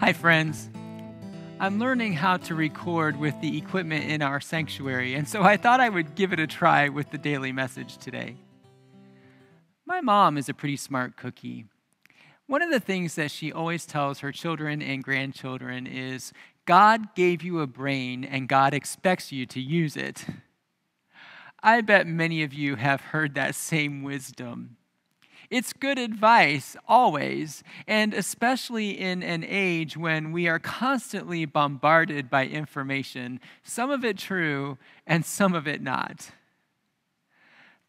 Hi, friends. I'm learning how to record with the equipment in our sanctuary, and so I thought I would give it a try with the daily message today. My mom is a pretty smart cookie. One of the things that she always tells her children and grandchildren is, God gave you a brain and God expects you to use it. I bet many of you have heard that same wisdom. It's good advice, always, and especially in an age when we are constantly bombarded by information, some of it true and some of it not.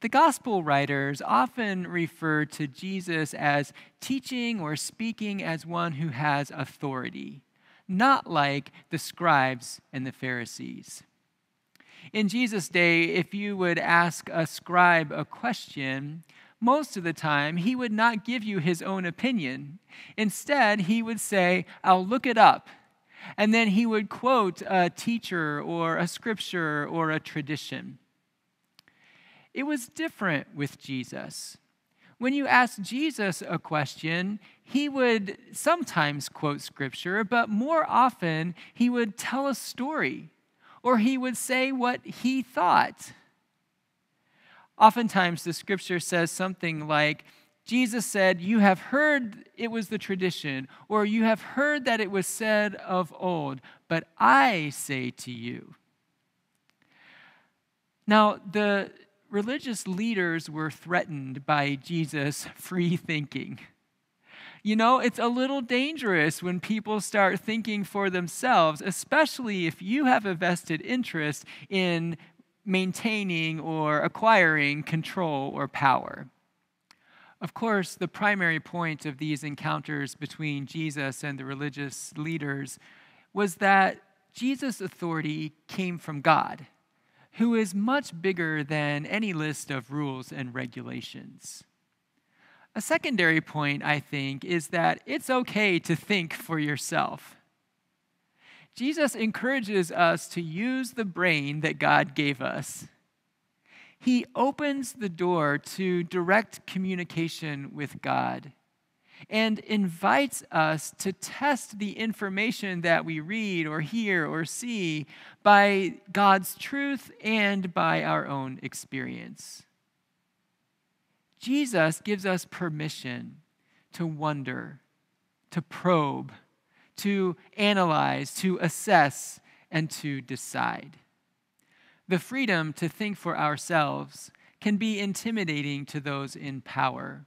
The gospel writers often refer to Jesus as teaching or speaking as one who has authority, not like the scribes and the Pharisees. In Jesus' day, if you would ask a scribe a question, most of the time, he would not give you his own opinion. Instead, he would say, I'll look it up. And then he would quote a teacher or a scripture or a tradition. It was different with Jesus. When you asked Jesus a question, he would sometimes quote scripture, but more often he would tell a story, or he would say what he thought. Oftentimes, the scripture says something like, Jesus said, you have heard it was the tradition, or you have heard that it was said of old, but I say to you. Now, the religious leaders were threatened by Jesus' free thinking. You know, it's a little dangerous when people start thinking for themselves, especially if you have a vested interest in maintaining or acquiring control or power. Of course, the primary point of these encounters between Jesus and the religious leaders was that Jesus' authority came from God, who is much bigger than any list of rules and regulations. A secondary point, I think, is that it's okay to think for yourself. Jesus encourages us to use the brain that God gave us. He opens the door to direct communication with God and invites us to test the information that we read or hear or see by God's truth and by our own experience. Jesus gives us permission to wonder, to probe, to analyze, to assess, and to decide. The freedom to think for ourselves can be intimidating to those in power.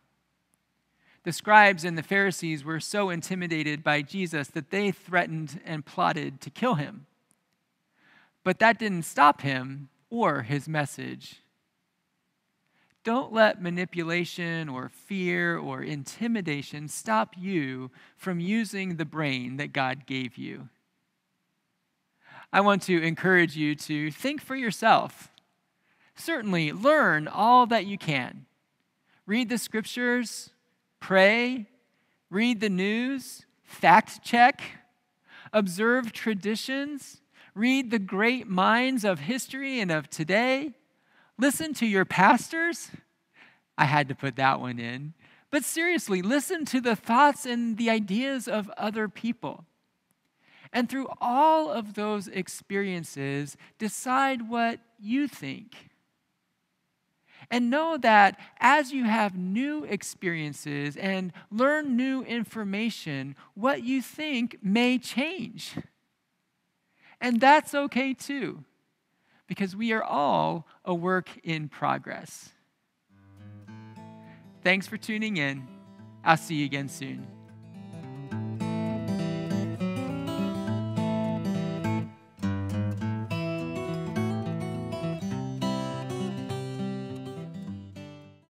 The scribes and the Pharisees were so intimidated by Jesus that they threatened and plotted to kill him. But that didn't stop him or his message. Don't let manipulation or fear or intimidation stop you from using the brain that God gave you. I want to encourage you to think for yourself. Certainly, learn all that you can. Read the scriptures, pray, read the news, fact check, observe traditions, read the great minds of history and of today. Listen to your pastors. I had to put that one in. But seriously, listen to the thoughts and the ideas of other people. And through all of those experiences, decide what you think. And know that as you have new experiences and learn new information, what you think may change. And that's okay too, because we are all a work in progress. Thanks for tuning in. I'll see you again soon.